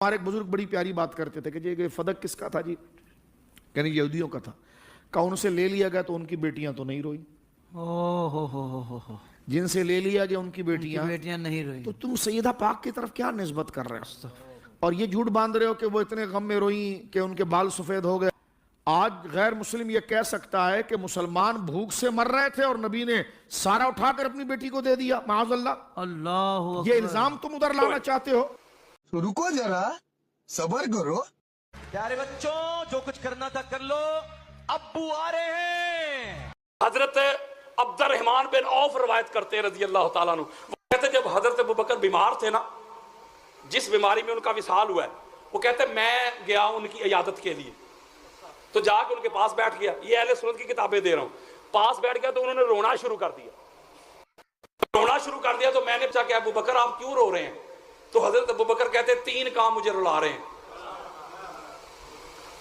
हमारे एक बुजुर्ग बड़ी प्यारी बात करते थे कि ये फदक किसका था जी, यानी यहूदियों का था। कहा उनसे ले लिया गया तो उनकी बेटियां तो नहीं रोई। हो जिनसे ले लिया गया उनकी बेटियां नहीं रोई। तो तुम सैयदा पाक की तरफ क्या निस्बत कर रहे हो और ये झूठ बांध रहे हो कि वो इतने गम में रोई कि उनके बाल सफेद हो गए। आज गैर मुस्लिम ये कह सकता है कि मुसलमान भूख से मर रहे थे और नबी ने सारा उठाकर अपनी बेटी को दे दिया, माअज़ल्लाह। अल्लाह, ये इल्जाम तुम उधर लाना चाहते हो। तो रुको जरा, सब्र करो। प्यारे बच्चों, जो कुछ करना था कर लो, अब्बू आ रहे हैं। हजरत अब्दुर्रहमान बिन औफ रवायत करते हैं रजी अल्लाह ताला अन्हु, वो कहते जब हजरत अबू बकर बीमार थे ना, जिस बीमारी में उनका विसाल हुआ है, वो कहते मैं गया उनकी इयादत के लिए, तो जाके उनके पास बैठ गया। ये अहले सुन्नत की किताबें दे रहा हूं। पास बैठ गया तो उन्होंने रोना शुरू कर दिया। तो मैंने पूछा कि अबू बकर आप क्यों रो रहे हैं? तो हजरत अबू बकर कहते 3 काम मुझे रुला रहे हैं।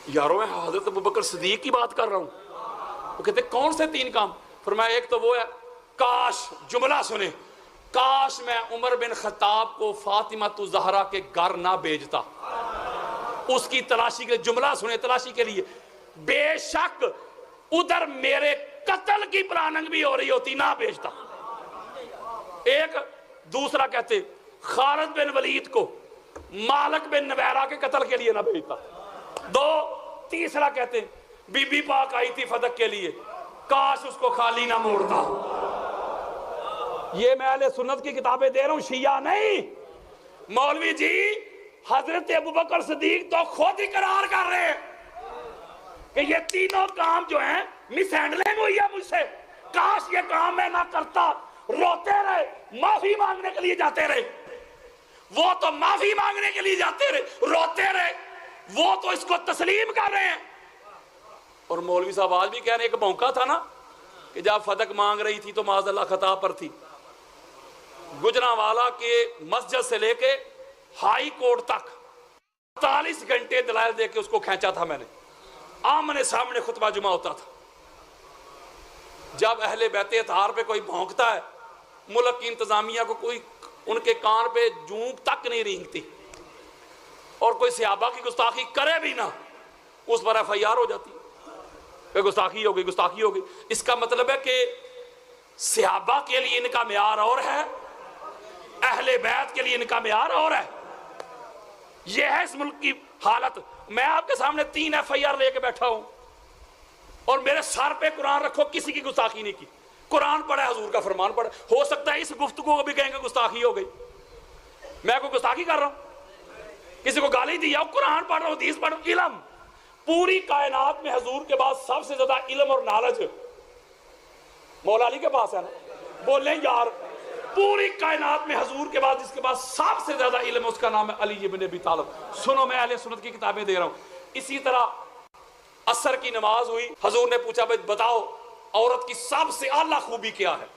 यारों मैं हजरत अबू बकर सिद्दीक की बात कर रहा हूं। वो कहते कौन से 3 काम? फरमाया एक तो वो है, काश, जुमला सुने, काश मैं उमर बिन खत्ताब को फातिमा तु ज़हरा के घर ना भेजता, उसकी तलाशी के, जुमला सुने, तलाशी के लिए। बेशक उधर मेरे कत्ल की प्लानिंग भी हो रही होती, ना भेजता। एक दूसरा कहते खालिद बिन वलीद को मालिक बिन नवैरा के कत्ल के लिए ना भेजता। 2 तीसरा कहते बीबी पाक आई थी फदक के लिए, काश उसको खाली ना मोड़ता। ये मैं अहले सुन्नत की किताबें दे रहा हूं, शिया नहीं। मौलवी जी हजरत अबू बकर सिद्दीक तो खुद इकरार कर रहे हैं कि ये तीनों काम जो हैं मिस हैंडलिंग हुई है मुझसे। काश ये काम मैं ना करता। रोते रहे, माफी मांगने के लिए जाते रहे। वो तो माफी मांगने के लिए जाते रहे, रोते रहे, वो तो इसको तस्लीम कर रहे हैं। और मौलवी साहब आज भी कह रहे हैं, एक मौका था ना कि जब फदक मांग रही थी तो माज़अल्लाह खता पर थी। गुजरांवाला के मस्जिद से लेके हाई कोर्ट तक 40 घंटे दलाइल देके उसको खींचा था मैंने। आमने सामने खुतबा जुमा होता था। जब अहले बैते अतार पे कोई भौंकता है, मुल्क की इंतजामिया को कोई उनके कान पे जूं तक नहीं रेंगती, और कोई सहाबा की गुस्ताखी करे भी ना, उस पर FIR हो जाती है, गुस्ताखी हो गई। इसका मतलब है कि सहाबा के लिए इनका म्यार और है, अहले बैत के लिए इनका म्यार और है। यह है इस मुल्क की हालत। मैं आपके सामने 3 FIR लेके बैठा हूं और मेरे सर पे कुरान रखो, किसी की गुस्ताखी नहीं की। कुरान पढ़ा, हुजूर का फरमान पढ़ा। हो सकता है इस गुफ्तगू को भी कहेंगे गुस्ताखी हो गई। मैं कोई गुस्ताखी कर रहा हूं? किसी को गाली दी? कुरान पढ़ रहा हूं, हदीस पढ़ रहा हूं। इल्म, पूरी कायनात में हुजूर के बाद सबसे ज्यादा इल्म और नॉलेज मौला अली के पास है ना। बोले यार, पूरी कायनात में हुजूर के बाद जिसके पास सबसे ज्यादा इल्म, उसका नाम है अली इब्न अबी तालिब। सुनो, मैं अहले सुन्नत की किताबें दे रहा हूं। इसी तरह असर की नमाज हुई, हुजूर ने पूछा भाई बताओ औरत की सबसे आला खूबी क्या है?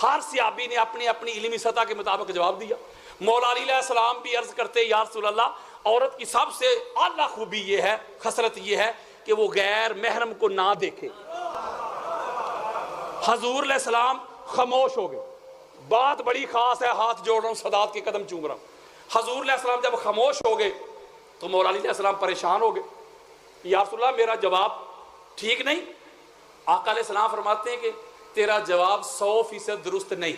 हर सहाबी ने अपनी अपनी इल्मी सतह के मुताबिक जवाब दिया। मौला अली अलैहिस्सलाम भी अर्ज करते या रसूल अल्लाह, औरत की सबसे आला खूबी ये है, खसरत ये है कि वो गैर महरम को ना देखे। हुजूर अलैहिस्सलाम खामोश हो गए। बात बड़ी खास है, हाथ जोड़ रहा हूं, सदात के कदम चूम रहा हूं। हुजूर अलैहिस्सलाम जब खामोश हो गए तो मौला अली अलैहिस्सलाम परेशान हो गए, या रसूल अल्लाह मेरा जवाब ठीक नहीं। आका अलैहिस्सलाम फरमाते हैं कि तेरा जवाब 100% दुरुस्त नहीं।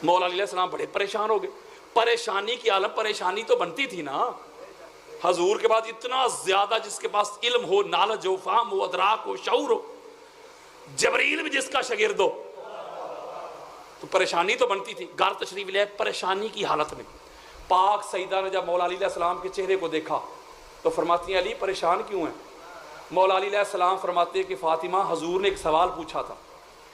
मौला अली अलैहिस्सलाम बड़े परेशान हो गए। परेशानी की आलम, परेशानी तो बनती थी ना, हुजूर के बाद इतना ज्यादा जिसके पास इल्म हो, नॉलेज हो, फाहम हो, अदराक हो, शऊर हो, जबरील भी जिसका शागिर्द हो, तो परेशानी तो बनती थी। घर तशरीफ ले परेशानी की हालत में पाक सईदा ने जब मौला अली अलैहिस्सलाम के चेहरे को देखा तो फरमाती हैं अली परेशान क्यों है? मौला अली अलैहिस्सलाम फरमाते हैं कि फातिमा, हुजूर ने एक सवाल पूछा था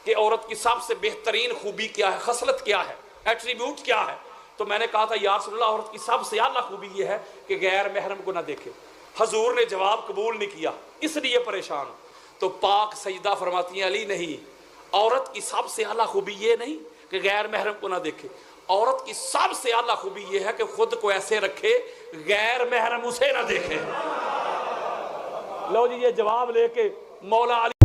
कि औरत की सबसे बेहतरीन खूबी क्या है, खसलत क्या है, एट्रीब्यूट क्या है? तो मैंने कहा था या रसूल अल्लाह, औरत की सबसे आला खूबी यह है कि गैर महरम को ना देखे। हुजूर ने जवाब कबूल नहीं किया, इसलिए परेशान। तो पाक सईदा फरमाती हैं अली नहीं, औरत की सबसे आला खूबी ये नहीं कि गैर महरम को ना देखे, औरत की सबसे आला खूबी यह है कि खुद को ऐसे रखे गैर महरम उसे ना देखे। लो जी, ये जवाब लेके मौला अली